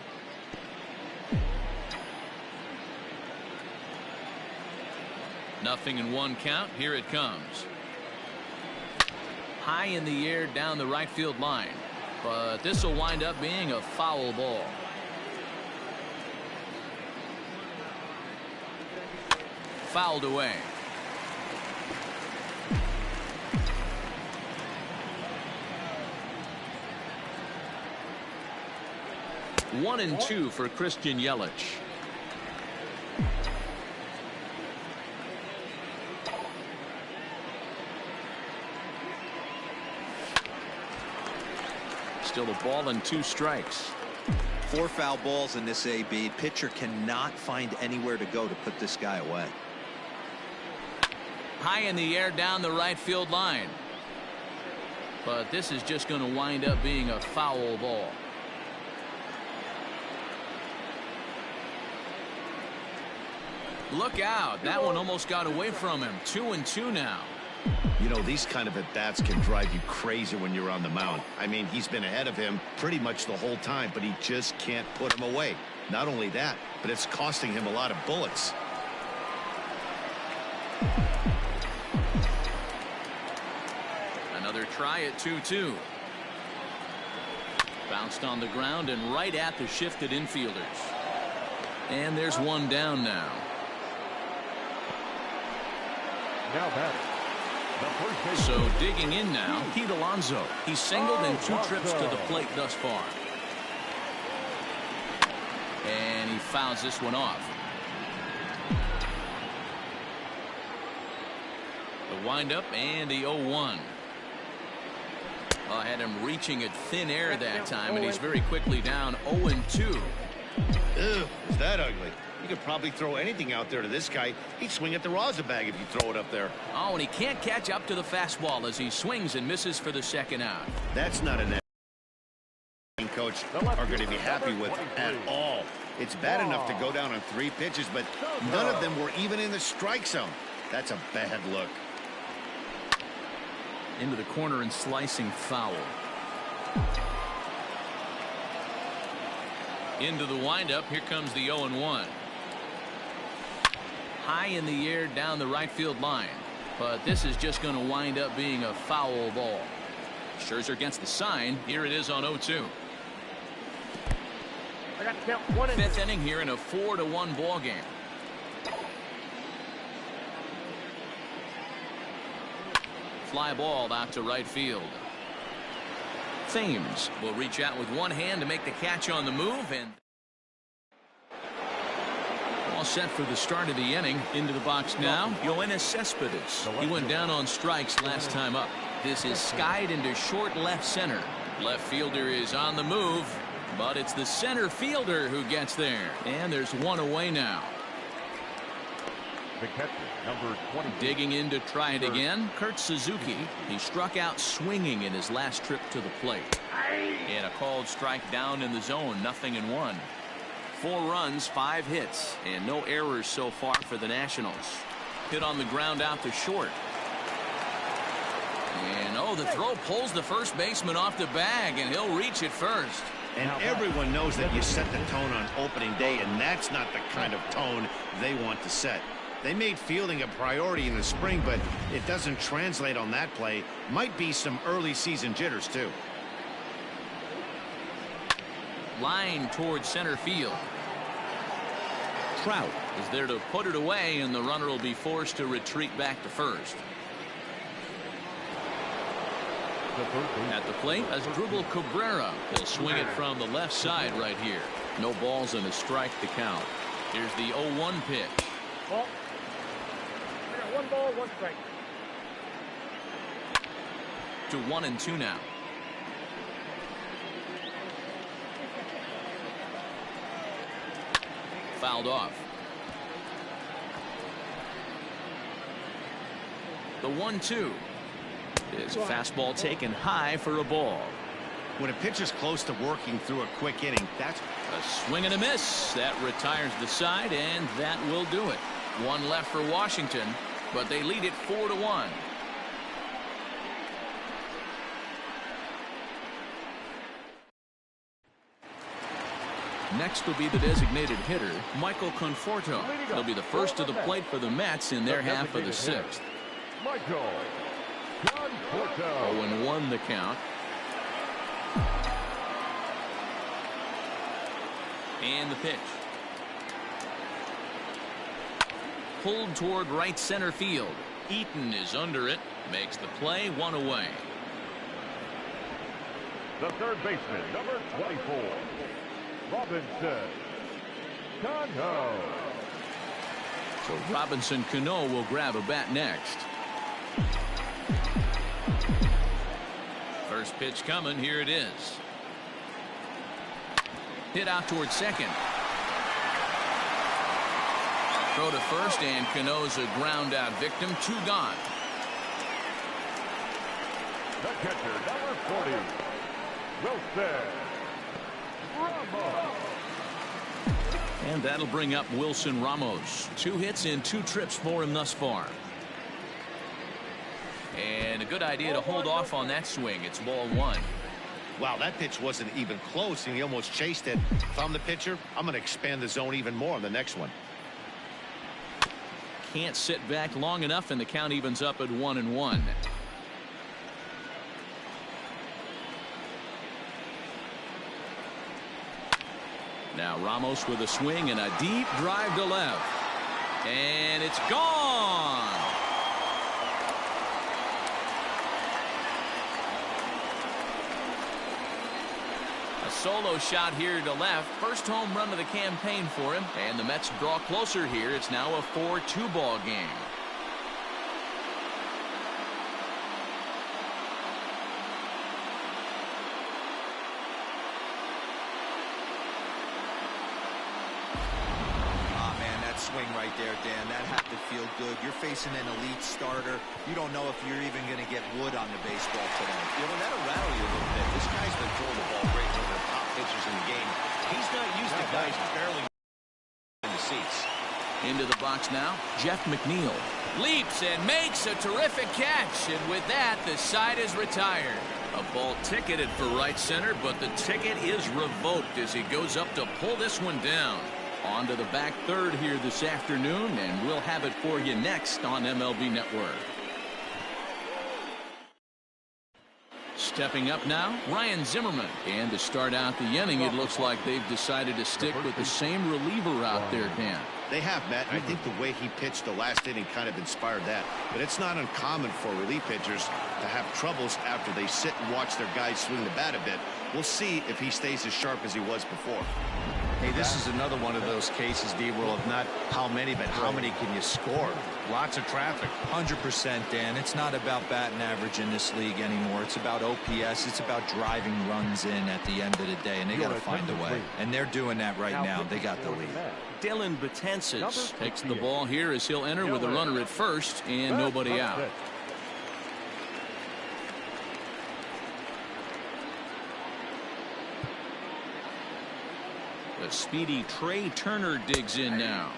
Nothing in 1 count. Here it comes. High in the air down the right field line. But this will wind up being a foul ball. Fouled away. One and 2 for Christian Yelich. Still a ball and 2 strikes. 4 foul balls in this AB. Pitcher cannot find anywhere to go to put this guy away. High in the air down the right field line. But this is just going to wind up being a foul ball. Look out. That one almost got away from him. 2-2 now. You know, these kind of at-bats can drive you crazy when you're on the mound. I mean, he's been ahead of him pretty much the whole time, but he just can't put him away. Not only that, but it's costing him a lot of bullets. Another try at 2-2. Bounced on the ground and right at the shifted infielders. And there's one down now. Now batting. So digging in now, Pete Alonso. He's singled in 2 trips to the plate thus far. And he fouls this one off. The windup and the 0-1. Well, had him reaching at thin air that time, and he's very quickly down 0-2. Ew, is that ugly? You could probably throw anything out there to this guy. He'd swing at the rosin bag if you throw it up there. Oh, and he can't catch up to the fastball as he swings and misses for the second out. That's not an coach are going to be happy with at all. It's bad enough to go down on 3 pitches, but none of them were even in the strike zone. That's a bad look. Into the corner and slicing foul. Into the windup. Here comes the 0-1. High in the air down the right field line. But this is just going to wind up being a foul ball. Scherzer gets the sign. Here it is on 0-2. I got to count 1 and 2. 5th inning here in a 4-1 ball game. Fly ball out to right field. Thames will reach out with one hand to make the catch on the move, and all set for the start of the inning. Into the box now, Yoenis Cespedes. He went down on strikes last time up. This is skied into short left center. Left fielder is on the move, but it's the center fielder who gets there, and there's one away now. The catcher, number 20. Digging in to try it again, Kurt Suzuki. He struck out swinging in his last trip to the plate. And a called strike down in the zone, 0-1. 4 runs, 5 hits, and no errors so far for the Nationals. Hit on the ground out to short. And oh, the throw pulls the first baseman off the bag, and he'll reach it first. And everyone knows that you set the tone on opening day, and that's not the kind of tone they want to set. They made fielding a priority in the spring, but it doesn't translate on that play. Might be some early season jitters, too. Line towards center field. Trout is there to put it away, and the runner will be forced to retreat back to first. At the plate, Asdrubal Cabrera. He'll swing it from the left side right here. No balls and a strike to count. Here's the 0-1 pitch. Ball. I got 1 ball, 1 strike. To 1-2 now. Fouled off. The 1-2 is a fastball taken high for a ball. When a pitch is close to working through a quick inning, that's a swing and a miss. That retires the side, and that will do it. 1 left for Washington, but they lead it 4-1. Next will be the designated hitter, Michael Conforto. He'll be the first to the plate for the Mets in their half of the 6th. Michael Conforto. 0-1 the count. And the pitch. Pulled toward right center field. Eaton is under it. Makes the play, 1 away. The third baseman, number 24. Robinson Cano. So Robinson Cano will grab a bat next. First pitch coming. Here it is. Hit out towards second. Throw to first, and Cano's a ground out victim. 2 gone. The catcher, number 40, Wilson Ramos. And that'll bring up Wilson Ramos. 2 hits in 2 trips for him thus far. And a good idea to hold off on that swing. It's ball 1. Wow, that pitch wasn't even close, and he almost chased it. If I'm the pitcher, I'm going to expand the zone even more on the next one. Can't sit back long enough, and the count evens up at 1-1. Now Ramos with a swing and a deep drive to left. And it's gone. A solo shot here to left. First home run of the campaign for him. And the Mets draw closer here. It's now a 4-2 ball game. Swing right there, Dan. That had to feel good. You're facing an elite starter. You don't know if you're even going to get wood on the baseball today. Yeah, well, that'll rattle you a little bit. This guy's been throwing the ball great, one of the top pitchers in the game. He's not used to guys barely in the seats. Into the box now, Jeff McNeil leaps and makes a terrific catch, and with that, the side is retired. A ball ticketed for right center, but the ticket is revoked as he goes up to pull this one down. On to the back third here this afternoon, and we'll have it for you next on MLB Network. Stepping up now, Ryan Zimmerman. And to start out the inning, it looks like they've decided to stick with the same reliever out there, Dan. They have, Matt. I think the way he pitched the last inning kind of inspired that. But it's not uncommon for relief pitchers to have troubles after they sit and watch their guys swing the bat a bit. We'll see if he stays as sharp as he was before. Hey, this is another one of those cases, D-World, of not how many, but how many can you score? Lots of traffic. 100%, Dan. It's not about batting average in this league anymore. It's about OPS. It's about driving runs in at the end of the day, and they got to find a way. And they're doing that right now. They got the lead. Dylan Betances takes the ball here as he'll enter with a runner at first and nobody out. The speedy Trey Turner digs in now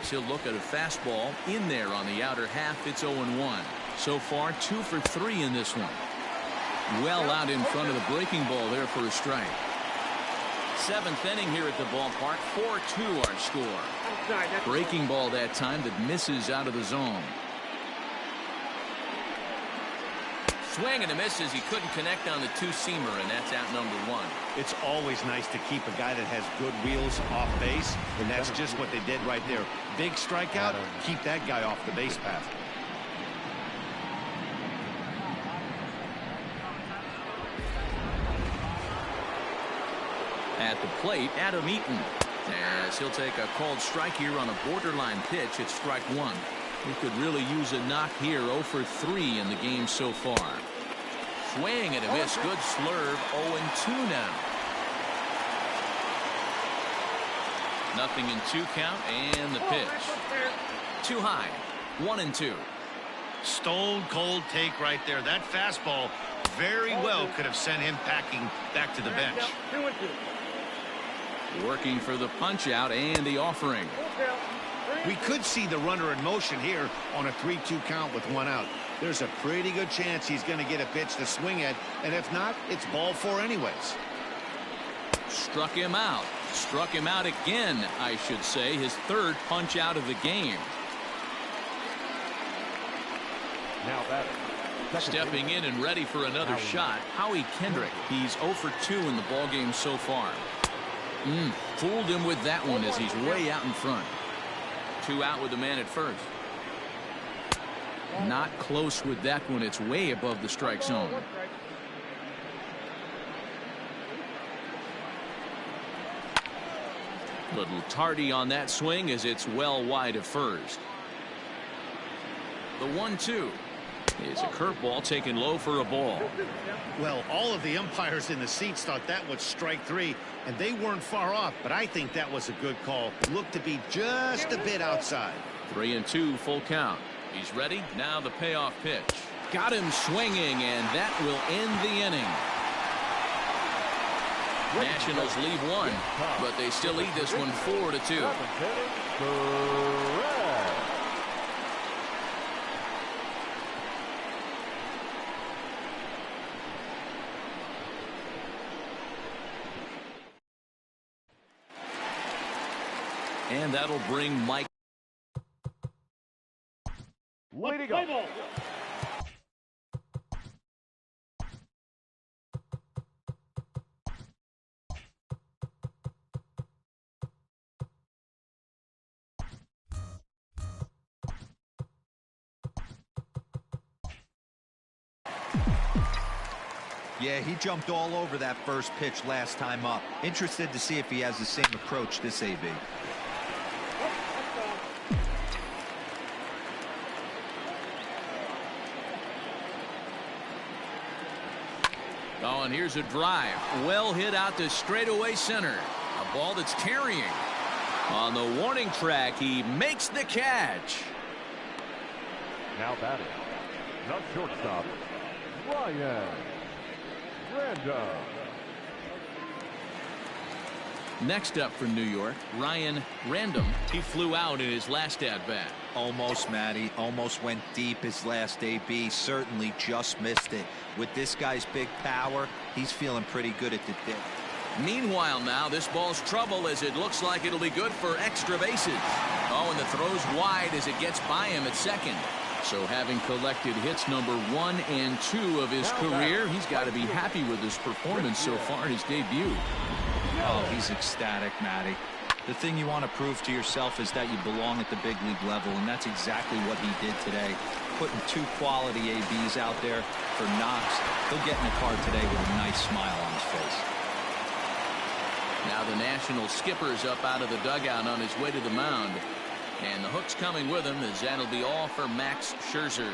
as he'll look at a fastball in there on the outer half. It's 0-1. So far 2 for 3 in this one. Well out in front of the breaking ball there for a strike. Seventh inning here at the ballpark. 4-2 our score. Breaking ball that time that misses out of the zone. Swing and a miss as he couldn't connect on the two-seamer, and that's out number one. It's always nice to keep a guy that has good wheels off base, and that's just what they did right there. Big strikeout, keep that guy off the base path. At the plate, Adam Eaton, as he'll take a called strike here on a borderline pitch. It's strike one. He could really use a knock here. 0 for 3 in the game so far. Swing and a miss. Good slurve. 0-2 now. Nothing in 2 count, and the pitch. Too high. 1-2. Stone cold take right there. That fastball very well could have sent him packing back to the bench. 2-2. Working for the punch out and the offering. We could see the runner in motion here on a 3-2 count with 1 out. There's a pretty good chance he's going to get a pitch to swing at, and if not, it's ball 4 anyways. Struck him out. Struck him out again, I should say. His 3rd punch out of the game. Now that Stepping in and ready for another shot, Howie Kendrick. He's 0 for 2 in the ballgame so far. Fooled him with that one as he's way out in front. 2 out with the man at first. Not close with that one. It's way above the strike zone. Little tardy on that swing as it's well wide of first. The 1-2 is a curveball taken low for a ball. Well, all of the umpires in the seats thought that was strike 3, and they weren't far off, but I think that was a good call. Looked to be just a bit outside. 3-2 full count. He's ready. Now the payoff pitch. Got him swinging, and that will end the inning. Nationals lead 1, but they still lead this one 4-2. And that'll bring Mike. leading up. Yeah, he jumped all over that first pitch last time up. Interested to see if he has the same approach this AB. Oh, and here's a drive. Well hit out to straightaway center. A ball that's carrying. On the warning track, he makes the catch. Now batting, the shortstop, Ryan Random. Next up for New York, Ryan Random. He flew out in his last at-bat. Almost, Matty. Almost went deep his last AB. Certainly just missed it. With this guy's big power, he's feeling pretty good at the dip. Meanwhile now, this ball's trouble as it looks like it'll be good for extra bases. Oh, and the throw's wide as it gets by him at second. So having collected hits number 1 and 2 of his career, he's got to be happy with his performance so far in his debut. Oh, he's ecstatic, Matty. The thing you want to prove to yourself is that you belong at the big league level, and that's exactly what he did today. Putting 2 quality ABs out there for knocks. He'll get in the car today with a nice smile on his face. Now the National skipper's up out of the dugout on his way to the mound. And the hook's coming with him as that'll be all for Max Scherzer.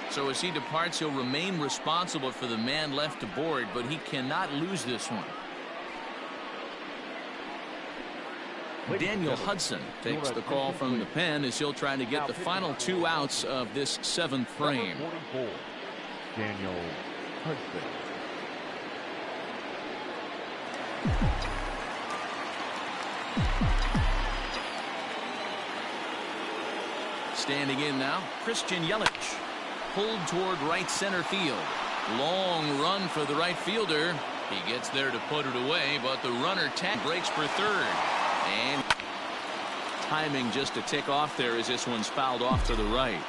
So as he departs, he'll remain responsible for the man left to board, but he cannot lose this one. Daniel Hudson takes the call from the pen as he'll try to get the final 2 outs of this 7th frame. Daniel Hudson. Standing in now, Christian Yelich. Pulled toward right center field. Long run for the right fielder. He gets there to put it away, but the runner breaks for third. And timing just a tick off there as this one's fouled off to the right.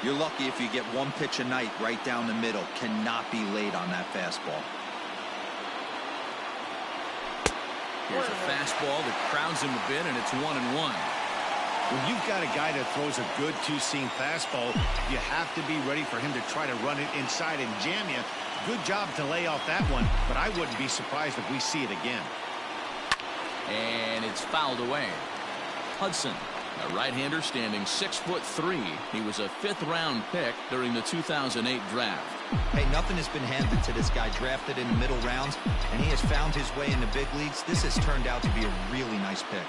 You're lucky if you get one pitch a night right down the middle. Cannot be late on that fastball. Here's a fastball that crowds him a bit, and it's 1-1. When you've got a guy that throws a good two-seam fastball, you have to be ready for him to try to run it inside and jam you. Good job to lay off that one, but I wouldn't be surprised if we see it again. And it's fouled away. Hudson, a right-hander standing 6'3". He was a 5th-round pick during the 2008 draft. Hey, nothing has been handed to this guy, drafted in the middle rounds, and he has found his way in the big leagues. This has turned out to be a really nice pick.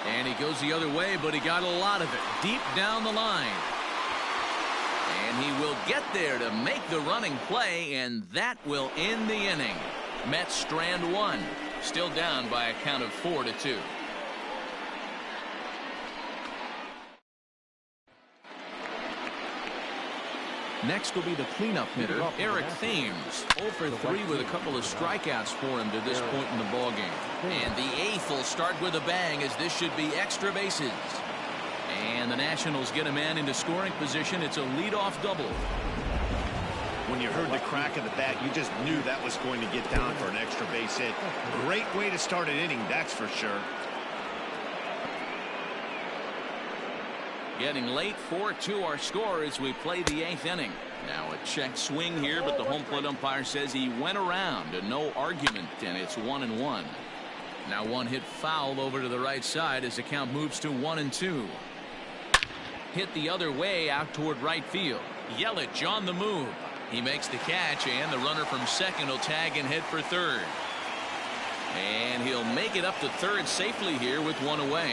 And he goes the other way, but he got a lot of it deep down the line. And he will get there to make the running play, and that will end the inning. Mets strand one, still down by a count of 4-2. Next will be the cleanup hitter, Eric Thames. 0 for 3 with a couple of strikeouts for him to this point in the ballgame. And the 8th will start with a bang, as this should be extra bases. And the Nationals get a man into scoring position. It's a leadoff double. When you heard the crack of the bat, you just knew that was going to get down for an extra base hit. Great way to start an inning, that's for sure. Getting late, 4-2 our score as we play the 8th inning. Now a check swing here, but the home plate umpire says he went around, and no argument, and it's 1-1. Now one hit foul over to the right side as the count moves to 1-2. Hit the other way out toward right field. Yelich on the move. He makes the catch, and the runner from second will tag and head for third. And he'll make it up to third safely here with one away.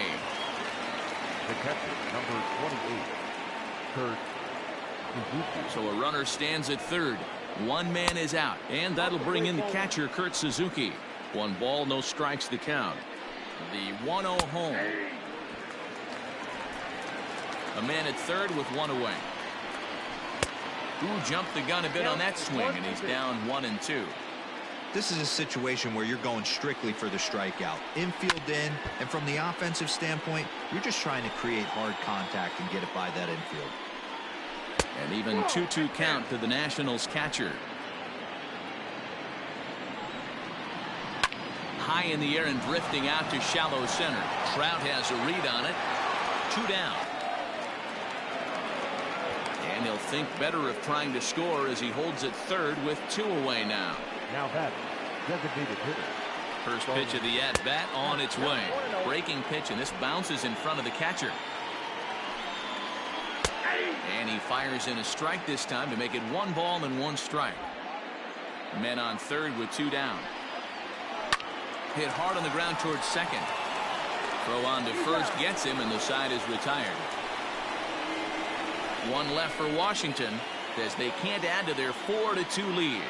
The catcher, number 28, Kurt Suzuki. So a runner stands at third. One man is out, and that'll bring in the catcher, Kurt Suzuki. 1 ball, no strikes the count. The 1-0 home. A man at third with one away. Ooh, jumped the gun a bit on that swing, and he's down 1-2. This is a situation where you're going strictly for the strikeout. Infield in, and from the offensive standpoint, you're just trying to create hard contact and get it by that infield. And even 2-2 count to the Nationals catcher. High in the air and drifting out to shallow center. Trout has a read on it. 2 down. And he'll think better of trying to score as he holds it third with 2 away now. Now that designated hitter. First pitch of the at-bat on its way. Breaking pitch, and this bounces in front of the catcher. And he fires in a strike this time to make it 1 ball and 1 strike. Men on third with 2 down. Hit hard on the ground towards second. Throw on to first gets him, and the side is retired. 1 left for Washington as they can't add to their 4-2 lead.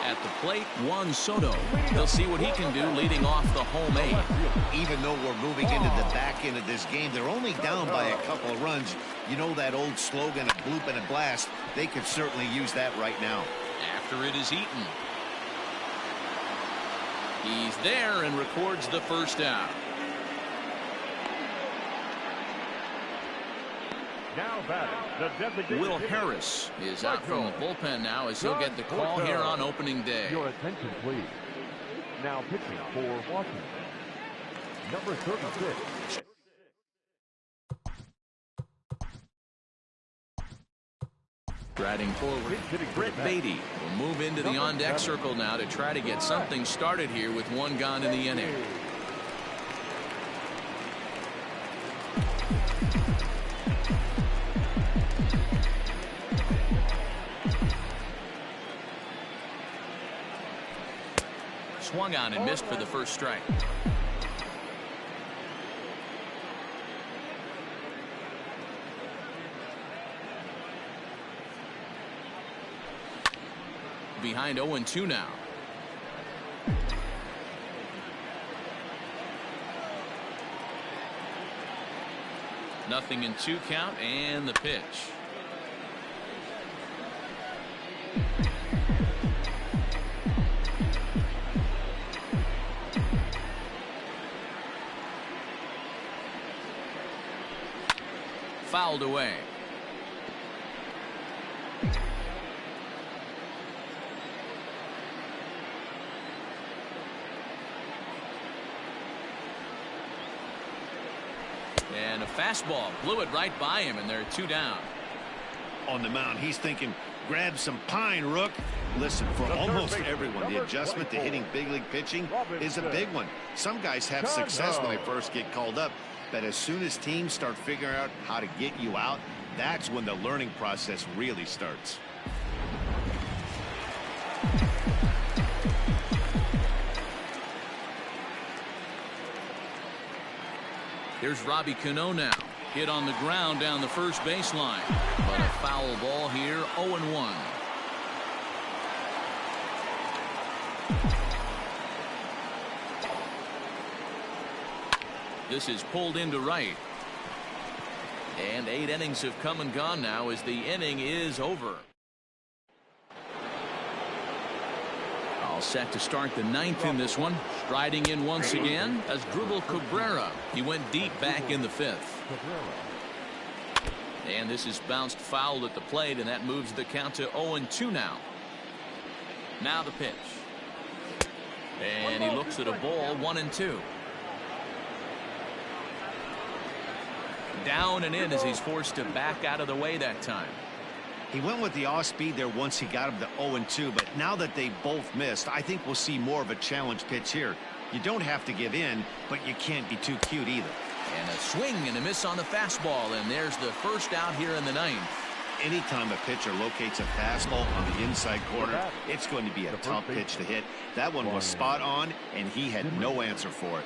At the plate, Juan Soto. They'll see what he can do leading off the home 8. Even though we're moving into the back end of this game, they're only down by a couple of runs. You know that old slogan, a bloop and a blast. They could certainly use that right now. After it is eaten. He's there and records the first out. Now batting, the designated Will hitter. Harris is out from the bullpen now as he'll get the call here on opening day. Your attention, please. Now pitching for Washington, number 36. Striding forward, Britt Beatty will move into the on-deck circle now to try to get something started here with 1 gone in the inning. Swung on and missed for the first strike. Behind 0-2 now. Nothing in 2 count, and the pitch. Fouled away. And a fastball blew it right by him, and they're 2 down. On the mound, he's thinking, grab some pine, Rook. Listen, for almost everyone, the adjustment to hitting big league pitching is a big one. Some guys have success when they first get called up, but as soon as teams start figuring out how to get you out, that's when the learning process really starts. Here's Robbie Cano now. Hit on the ground down the first baseline. But a foul ball here, 0-1. This is pulled into right. And 8 innings have come and gone now as the inning is over. All set to start the 9th in this one. Striding in once again as Dribble Cabrera. He went deep back in the 5th. And this is bounced foul at the plate, and that moves the count to 0-2 now. Now the pitch. And he looks at a ball, 1-2. Down and in as he's forced to back out of the way that time. He went with the off speed there once he got him to 0-2, but now that they both missed, I think we'll see more of a challenge pitch here. You don't have to give in, but you can't be too cute either. And a swing and a miss on the fastball, and there's the first out here in the 9th. Anytime a pitcher locates a fastball on the inside corner, it's going to be a tough pitch to hit. That one was spot on, and he had no answer for it.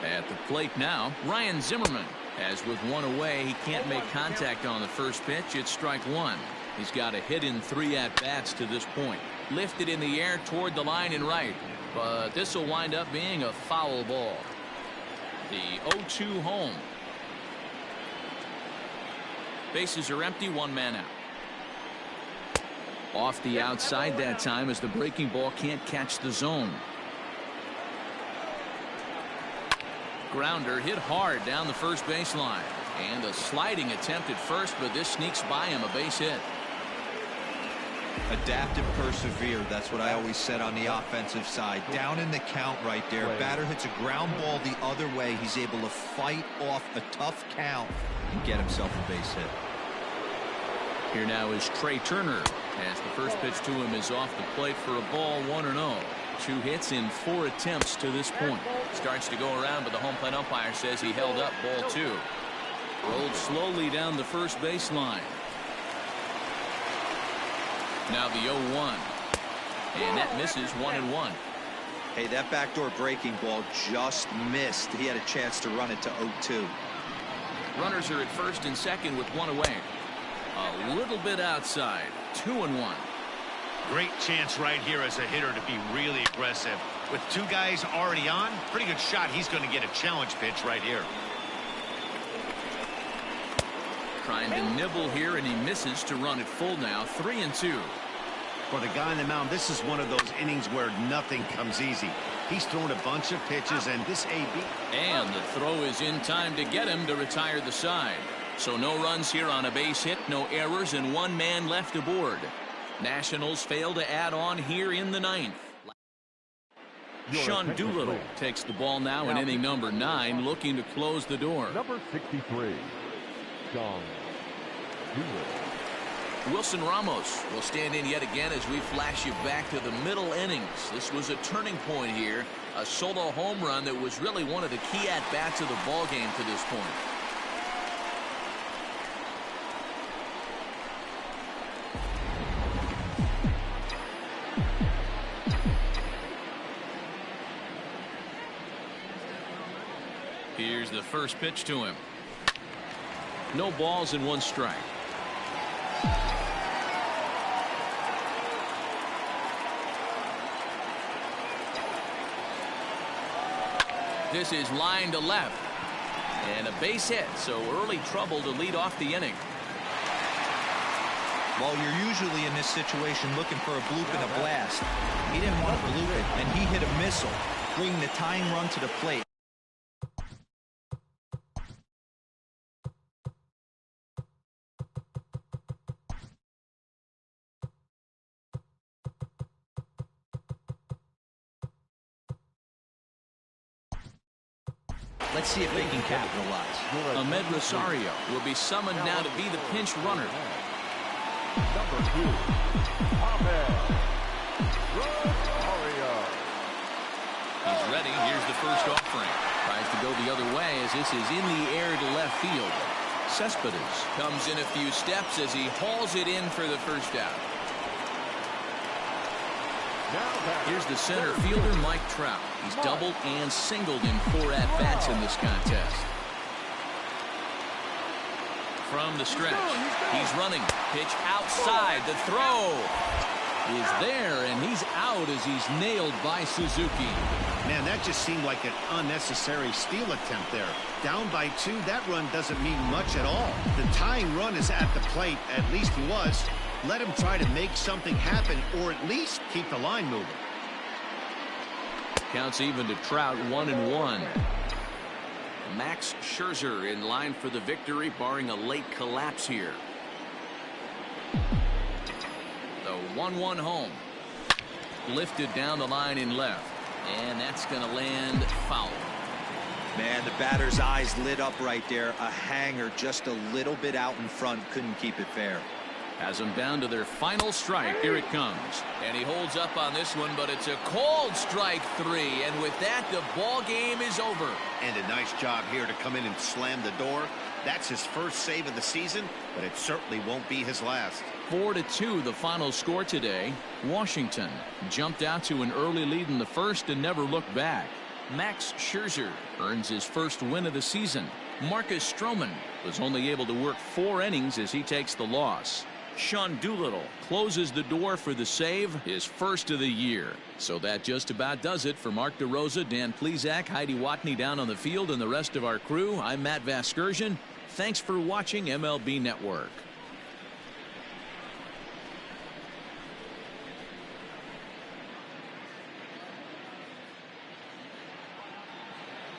At the plate now, Ryan Zimmerman. As with 1 away, he can't make contact on the first pitch. It's strike 1. He's got a hit in 3 at-bats to this point. Lifted in the air toward the line and right. But this will wind up being a foul ball. The 0-2 home. Bases are empty, 1 man out. Off the outside that time as the breaking ball can't catch the zone. Grounder hit hard down the first baseline. And a sliding attempt at first, but this sneaks by him, a base hit. Adapt and persevere. That's what I always said on the offensive side. Down in the count right there. Batter hits a ground ball the other way. He's able to fight off a tough count and get himself a base hit. Here now is Trey Turner. As the first pitch to him is off the plate for a ball, 1-0. 2 hits in 4 attempts to this point. Starts to go around, but the home plate umpire says he held up, ball 2. Rolled slowly down the first baseline. Now the 0-1. And that misses, 1-1. Hey, that backdoor breaking ball just missed. He had a chance to run it to 0-2. Runners are at first and second with 1 away. A little bit outside, 2-1. Great chance right here as a hitter to be really aggressive. With 2 guys already on, pretty good shot. He's going to get a challenge pitch right here. Trying to nibble here, and he misses to run it full now, 3-2. For the guy on the mound, this is one of those innings where nothing comes easy. He's thrown a bunch of pitches, and this AB. And the throw is in time to get him to retire the side. So no runs here on a base hit, no errors, and 1 man left aboard. Nationals fail to add on here in the 9th. Sean Doolittle takes the ball now in inning number 9, looking to close the door. Number 63, Sean Doolittle. Wilson Ramos will stand in yet again as we flash you back to the middle innings. This was a turning point here, a solo home run that was really one of the key at-bats of the ball game to this point. Here's the first pitch to him. No balls and 1 strike. This is line to left. And a base hit, so early trouble to lead off the inning. Well, you're usually in this situation looking for a bloop and a blast. He didn't want to bloop it, and he hit a missile, bringing the tying run to the plate. Let's see if they can capitalize. Ahmed Rosario will be summoned now to be the pinch runner. Number 2, Ahmed Rosario. He's ready. Here's the first offering. Tries to go the other way as this is in the air to left field. Cespedes comes in a few steps as he hauls it in for the first out. Here's the center fielder, Mike Trout. He's doubled and singled in 4 at-bats in this contest. From the stretch, he's running. Pitch outside. The throw is there, and he's out as he's nailed by Suzuki. Man, that just seemed like an unnecessary steal attempt there. Down by 2, that run doesn't mean much at all. The tying run is at the plate. At least he was. Let him try to make something happen, or at least keep the line moving. Counts even to Trout, 1-1. Max Scherzer in line for the victory, barring a late collapse here. The 1-1 home. Lifted down the line in left. And that's going to land foul. Man, the batter's eyes lit up right there. A hanger just a little bit out in front. Couldn't keep it fair. Has them down to their final strike. Here it comes. And he holds up on this one, but it's a cold strike 3. And with that, the ball game is over. And a nice job here to come in and slam the door. That's his first save of the season, but it certainly won't be his last. 4-2 the final score today. Washington jumped out to an early lead in the first and never looked back. Max Scherzer earns his first win of the season. Marcus Stroman was only able to work 4 innings as he takes the loss. Sean Doolittle closes the door for the save, his first of the year. So that just about does it for Mark DeRosa, Dan Plesac, Heidi Watney down on the field, and the rest of our crew. I'm Matt Vasgersian. Thanks for watching MLB Network.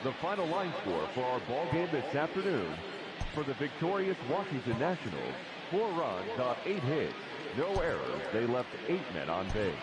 The final line score for our ball game this afternoon. For the victorious Washington Nationals, 4 runs on 8 hits. No errors. They left 8 men on base.